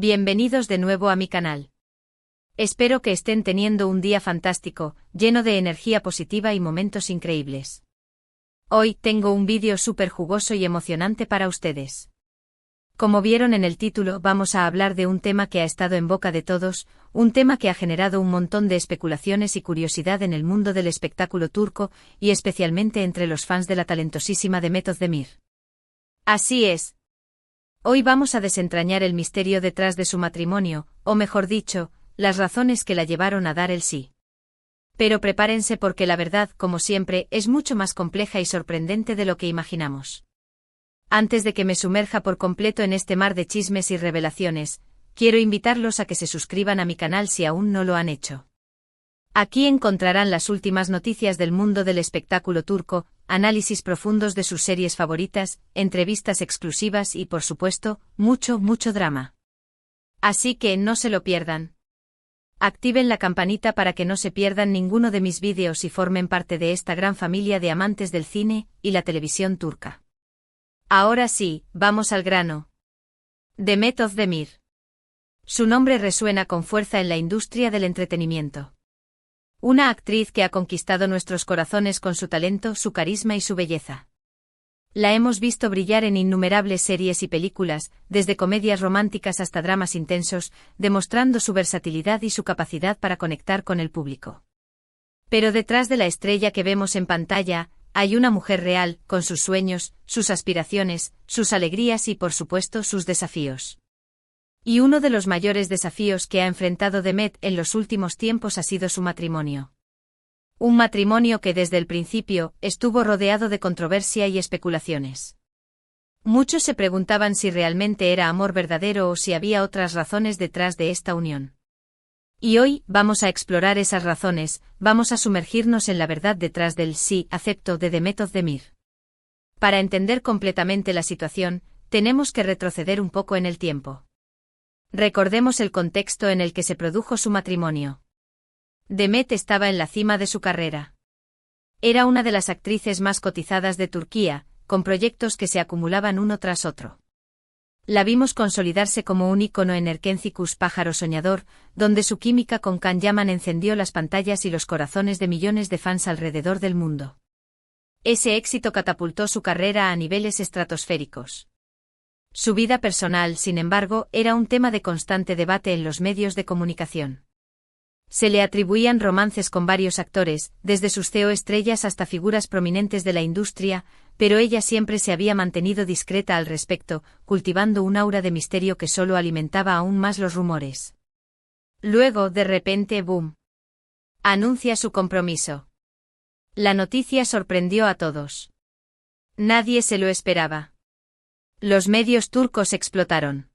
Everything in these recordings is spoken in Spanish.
Bienvenidos de nuevo a mi canal. Espero que estén teniendo un día fantástico, lleno de energía positiva y momentos increíbles. Hoy tengo un vídeo súper jugoso y emocionante para ustedes. Como vieron en el título, vamos a hablar de un tema que ha estado en boca de todos, un tema que ha generado un montón de especulaciones y curiosidad en el mundo del espectáculo turco, y especialmente entre los fans de la talentosísima Demet Özdemir. Así es. Hoy vamos a desentrañar el misterio detrás de su matrimonio, o mejor dicho, las razones que la llevaron a dar el sí. Pero prepárense porque la verdad, como siempre, es mucho más compleja y sorprendente de lo que imaginamos. Antes de que me sumerja por completo en este mar de chismes y revelaciones, quiero invitarlos a que se suscriban a mi canal si aún no lo han hecho. Aquí encontrarán las últimas noticias del mundo del espectáculo turco, análisis profundos de sus series favoritas, entrevistas exclusivas y, por supuesto, mucho drama. Así que no se lo pierdan. Activen la campanita para que no se pierdan ninguno de mis vídeos y formen parte de esta gran familia de amantes del cine y la televisión turca. Ahora sí, vamos al grano. Demet Özdemir. Su nombre resuena con fuerza en la industria del entretenimiento. Una actriz que ha conquistado nuestros corazones con su talento, su carisma y su belleza. La hemos visto brillar en innumerables series y películas, desde comedias románticas hasta dramas intensos, demostrando su versatilidad y su capacidad para conectar con el público. Pero detrás de la estrella que vemos en pantalla, hay una mujer real, con sus sueños, sus aspiraciones, sus alegrías y, por supuesto, sus desafíos. Y uno de los mayores desafíos que ha enfrentado Demet en los últimos tiempos ha sido su matrimonio. Un matrimonio que desde el principio estuvo rodeado de controversia y especulaciones. Muchos se preguntaban si realmente era amor verdadero o si había otras razones detrás de esta unión. Y hoy vamos a explorar esas razones, vamos a sumergirnos en la verdad detrás del sí acepto de Demet Özdemir. Para entender completamente la situación, tenemos que retroceder un poco en el tiempo. Recordemos el contexto en el que se produjo su matrimonio. Demet estaba en la cima de su carrera. Era una de las actrices más cotizadas de Turquía, con proyectos que se acumulaban uno tras otro. La vimos consolidarse como un ícono en Erkencikus Pájaro Soñador, donde su química con Can Yaman encendió las pantallas y los corazones de millones de fans alrededor del mundo. Ese éxito catapultó su carrera a niveles estratosféricos. Su vida personal, sin embargo, era un tema de constante debate en los medios de comunicación. Se le atribuían romances con varios actores, desde sus CEO estrellas hasta figuras prominentes de la industria, pero ella siempre se había mantenido discreta al respecto, cultivando un aura de misterio que solo alimentaba aún más los rumores. Luego, de repente, ¡boom!, anuncia su compromiso. La noticia sorprendió a todos. Nadie se lo esperaba. Los medios turcos explotaron.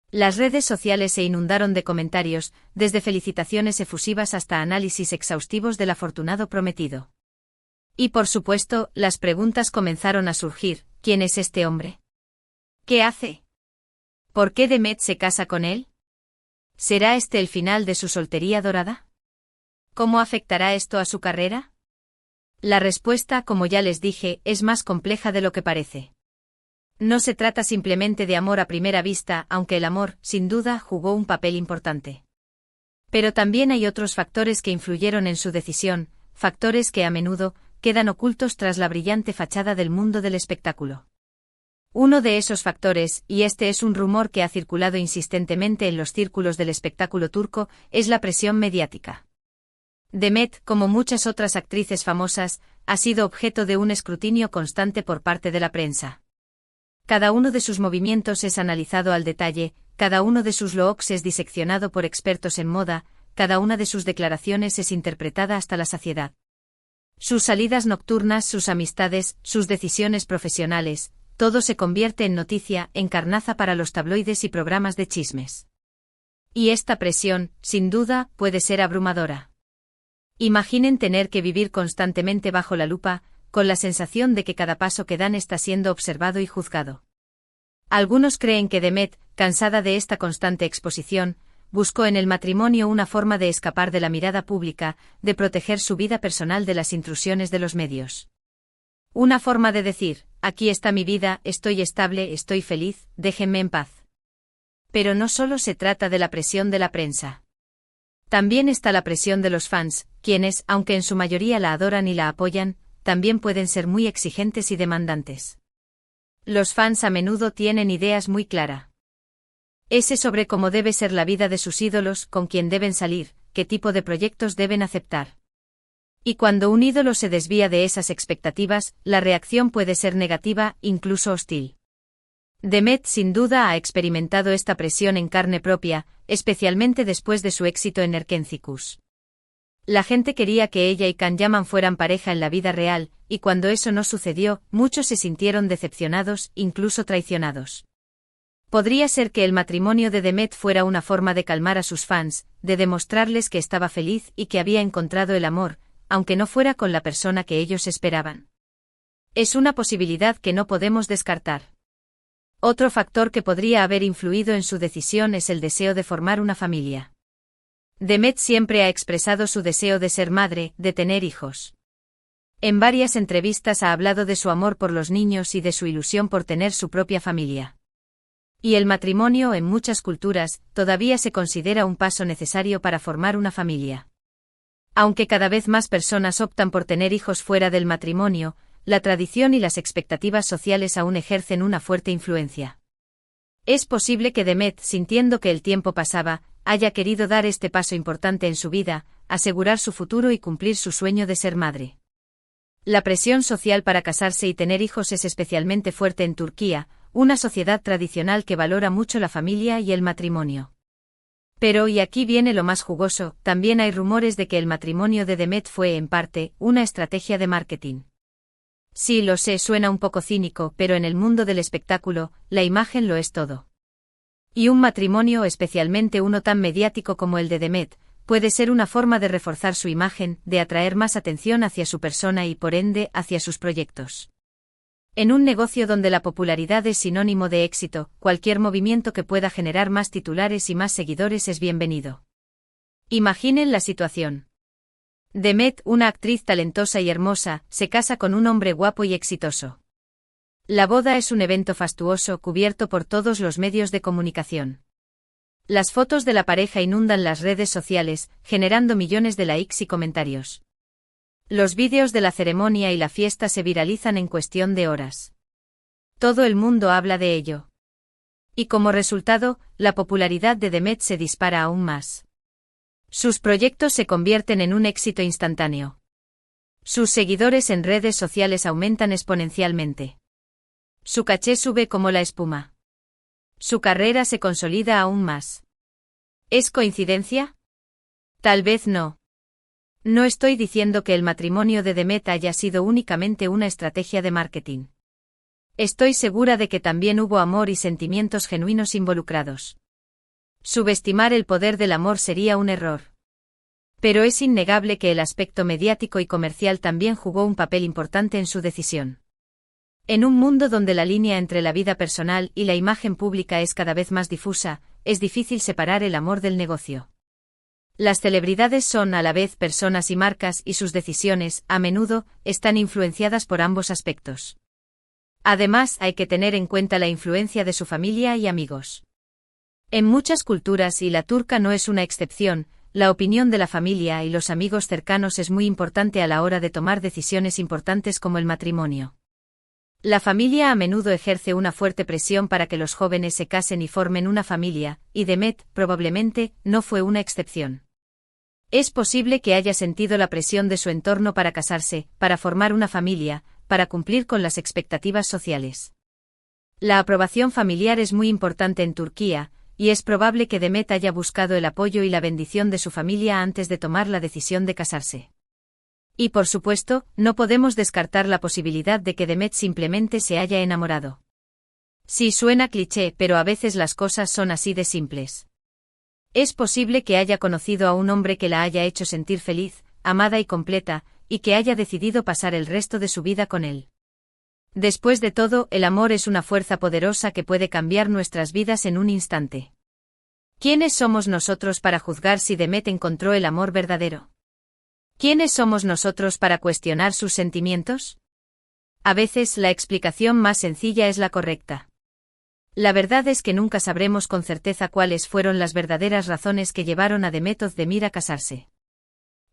Las redes sociales se inundaron de comentarios, desde felicitaciones efusivas hasta análisis exhaustivos del afortunado prometido. Y por supuesto, las preguntas comenzaron a surgir: ¿quién es este hombre? ¿Qué hace? ¿Por qué Demet se casa con él? ¿Será este el final de su soltería dorada? ¿Cómo afectará esto a su carrera? La respuesta, como ya les dije, es más compleja de lo que parece. No se trata simplemente de amor a primera vista, aunque el amor, sin duda, jugó un papel importante. Pero también hay otros factores que influyeron en su decisión, factores que a menudo quedan ocultos tras la brillante fachada del mundo del espectáculo. Uno de esos factores, y este es un rumor que ha circulado insistentemente en los círculos del espectáculo turco, es la presión mediática. Demet, como muchas otras actrices famosas, ha sido objeto de un escrutinio constante por parte de la prensa. Cada uno de sus movimientos es analizado al detalle, cada uno de sus looks es diseccionado por expertos en moda, cada una de sus declaraciones es interpretada hasta la saciedad. Sus salidas nocturnas, sus amistades, sus decisiones profesionales, todo se convierte en noticia, en carnaza para los tabloides y programas de chismes. Y esta presión, sin duda, puede ser abrumadora. Imaginen tener que vivir constantemente bajo la lupa, con la sensación de que cada paso que dan está siendo observado y juzgado. Algunos creen que Demet, cansada de esta constante exposición, buscó en el matrimonio una forma de escapar de la mirada pública, de proteger su vida personal de las intrusiones de los medios. Una forma de decir: aquí está mi vida, estoy estable, estoy feliz, déjenme en paz. Pero no solo se trata de la presión de la prensa. También está la presión de los fans, quienes, aunque en su mayoría la adoran y la apoyan, también pueden ser muy exigentes y demandantes. Los fans a menudo tienen ideas muy claras. Sobre cómo debe ser la vida de sus ídolos, con quién deben salir, qué tipo de proyectos deben aceptar. Y cuando un ídolo se desvía de esas expectativas, la reacción puede ser negativa, incluso hostil. Demet sin duda ha experimentado esta presión en carne propia, especialmente después de su éxito en Erkencikus. La gente quería que ella y Can Yaman fueran pareja en la vida real, y cuando eso no sucedió, muchos se sintieron decepcionados, incluso traicionados. Podría ser que el matrimonio de Demet fuera una forma de calmar a sus fans, de demostrarles que estaba feliz y que había encontrado el amor, aunque no fuera con la persona que ellos esperaban. Es una posibilidad que no podemos descartar. Otro factor que podría haber influido en su decisión es el deseo de formar una familia. Demet siempre ha expresado su deseo de ser madre, de tener hijos. En varias entrevistas ha hablado de su amor por los niños y de su ilusión por tener su propia familia. Y el matrimonio en muchas culturas todavía se considera un paso necesario para formar una familia. Aunque cada vez más personas optan por tener hijos fuera del matrimonio, la tradición y las expectativas sociales aún ejercen una fuerte influencia. Es posible que Demet, sintiendo que el tiempo pasaba, haya querido dar este paso importante en su vida, asegurar su futuro y cumplir su sueño de ser madre. La presión social para casarse y tener hijos es especialmente fuerte en Turquía, una sociedad tradicional que valora mucho la familia y el matrimonio. Pero, y aquí viene lo más jugoso, también hay rumores de que el matrimonio de Demet fue, en parte, una estrategia de marketing. Sí, lo sé, suena un poco cínico, pero en el mundo del espectáculo, la imagen lo es todo. Y un matrimonio, especialmente uno tan mediático como el de Demet, puede ser una forma de reforzar su imagen, de atraer más atención hacia su persona y, por ende, hacia sus proyectos. En un negocio donde la popularidad es sinónimo de éxito, cualquier movimiento que pueda generar más titulares y más seguidores es bienvenido. Imaginen la situación. Demet, una actriz talentosa y hermosa, se casa con un hombre guapo y exitoso. La boda es un evento fastuoso cubierto por todos los medios de comunicación. Las fotos de la pareja inundan las redes sociales, generando millones de likes y comentarios. Los vídeos de la ceremonia y la fiesta se viralizan en cuestión de horas. Todo el mundo habla de ello. Y como resultado, la popularidad de Demet se dispara aún más. Sus proyectos se convierten en un éxito instantáneo. Sus seguidores en redes sociales aumentan exponencialmente. Su caché sube como la espuma. Su carrera se consolida aún más. ¿Es coincidencia? Tal vez no. No estoy diciendo que el matrimonio de Demet haya sido únicamente una estrategia de marketing. Estoy segura de que también hubo amor y sentimientos genuinos involucrados. Subestimar el poder del amor sería un error. Pero es innegable que el aspecto mediático y comercial también jugó un papel importante en su decisión. En un mundo donde la línea entre la vida personal y la imagen pública es cada vez más difusa, es difícil separar el amor del negocio. Las celebridades son a la vez personas y marcas y sus decisiones, a menudo, están influenciadas por ambos aspectos. Además, hay que tener en cuenta la influencia de su familia y amigos. En muchas culturas, y la turca no es una excepción, la opinión de la familia y los amigos cercanos es muy importante a la hora de tomar decisiones importantes como el matrimonio. La familia a menudo ejerce una fuerte presión para que los jóvenes se casen y formen una familia, y Demet, probablemente, no fue una excepción. Es posible que haya sentido la presión de su entorno para casarse, para formar una familia, para cumplir con las expectativas sociales. La aprobación familiar es muy importante en Turquía, y es probable que Demet haya buscado el apoyo y la bendición de su familia antes de tomar la decisión de casarse. Y por supuesto, no podemos descartar la posibilidad de que Demet simplemente se haya enamorado. Sí, suena cliché, pero a veces las cosas son así de simples. Es posible que haya conocido a un hombre que la haya hecho sentir feliz, amada y completa, y que haya decidido pasar el resto de su vida con él. Después de todo, el amor es una fuerza poderosa que puede cambiar nuestras vidas en un instante. ¿Quiénes somos nosotros para juzgar si Demet encontró el amor verdadero? ¿Quiénes somos nosotros para cuestionar sus sentimientos? A veces la explicación más sencilla es la correcta. La verdad es que nunca sabremos con certeza cuáles fueron las verdaderas razones que llevaron a Demet Özdemir a casarse.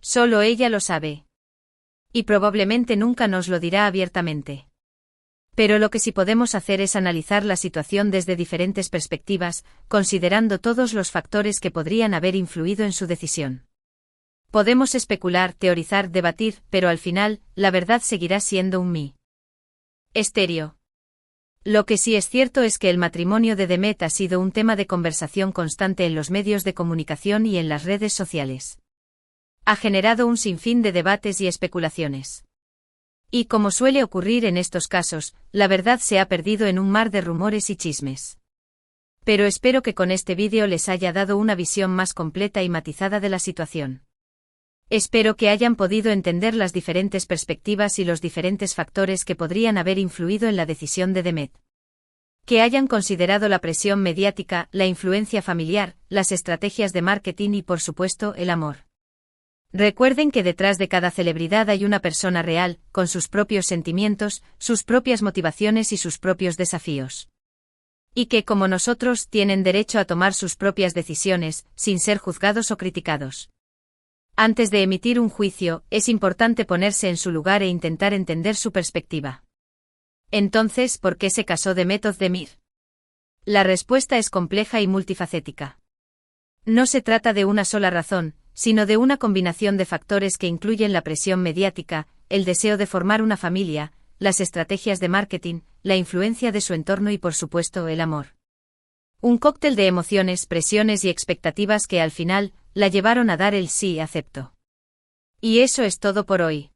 Solo ella lo sabe. Y probablemente nunca nos lo dirá abiertamente. Pero lo que sí podemos hacer es analizar la situación desde diferentes perspectivas, considerando todos los factores que podrían haber influido en su decisión. Podemos especular, teorizar, debatir, pero al final, la verdad seguirá siendo un misterio. Lo que sí es cierto es que el matrimonio de Demet ha sido un tema de conversación constante en los medios de comunicación y en las redes sociales. Ha generado un sinfín de debates y especulaciones. Y como suele ocurrir en estos casos, la verdad se ha perdido en un mar de rumores y chismes. Pero espero que con este vídeo les haya dado una visión más completa y matizada de la situación. Espero que hayan podido entender las diferentes perspectivas y los diferentes factores que podrían haber influido en la decisión de Demet. Que hayan considerado la presión mediática, la influencia familiar, las estrategias de marketing y por supuesto el amor. Recuerden que detrás de cada celebridad hay una persona real, con sus propios sentimientos, sus propias motivaciones y sus propios desafíos. Y que, como nosotros, tienen derecho a tomar sus propias decisiones, sin ser juzgados o criticados. Antes de emitir un juicio, es importante ponerse en su lugar e intentar entender su perspectiva. Entonces, ¿por qué se casó Demet Özdemir? La respuesta es compleja y multifacética. No se trata de una sola razón, sino de una combinación de factores que incluyen la presión mediática, el deseo de formar una familia, las estrategias de marketing, la influencia de su entorno y por supuesto el amor. Un cóctel de emociones, presiones y expectativas que al final, la llevaron a dar el sí acepto. Y eso es todo por hoy.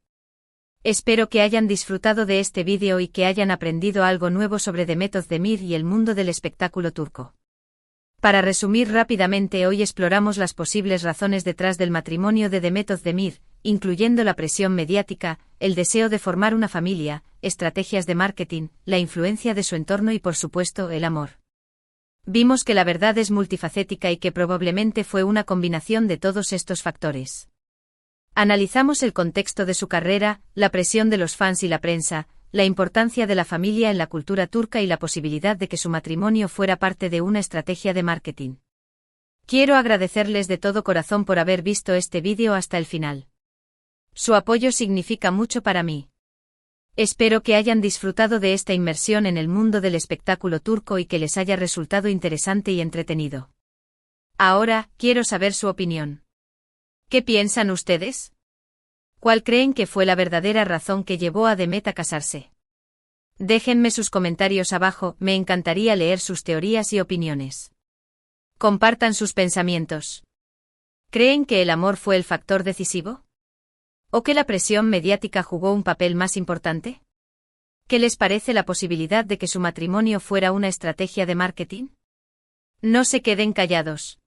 Espero que hayan disfrutado de este vídeo y que hayan aprendido algo nuevo sobre Demet Özdemir y el mundo del espectáculo turco. Para resumir rápidamente, hoy exploramos las posibles razones detrás del matrimonio de Demet Özdemir, incluyendo la presión mediática, el deseo de formar una familia, estrategias de marketing, la influencia de su entorno y por supuesto el amor. Vimos que la verdad es multifacética y que probablemente fue una combinación de todos estos factores. Analizamos el contexto de su carrera, la presión de los fans y la prensa, la importancia de la familia en la cultura turca y la posibilidad de que su matrimonio fuera parte de una estrategia de marketing. Quiero agradecerles de todo corazón por haber visto este vídeo hasta el final. Su apoyo significa mucho para mí. Espero que hayan disfrutado de esta inmersión en el mundo del espectáculo turco y que les haya resultado interesante y entretenido. Ahora, quiero saber su opinión. ¿Qué piensan ustedes? ¿Cuál creen que fue la verdadera razón que llevó a Demet a casarse? Déjenme sus comentarios abajo, me encantaría leer sus teorías y opiniones. Compartan sus pensamientos. ¿Creen que el amor fue el factor decisivo? ¿O que la presión mediática jugó un papel más importante? ¿Qué les parece la posibilidad de que su matrimonio fuera una estrategia de marketing? No se queden callados.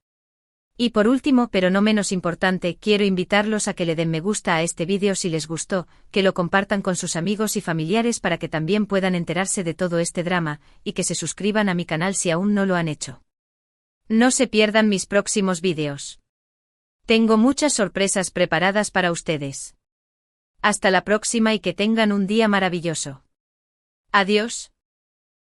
Y por último, pero no menos importante, quiero invitarlos a que le den me gusta a este vídeo si les gustó, que lo compartan con sus amigos y familiares para que también puedan enterarse de todo este drama, y que se suscriban a mi canal si aún no lo han hecho. No se pierdan mis próximos vídeos. Tengo muchas sorpresas preparadas para ustedes. Hasta la próxima y que tengan un día maravilloso. Adiós.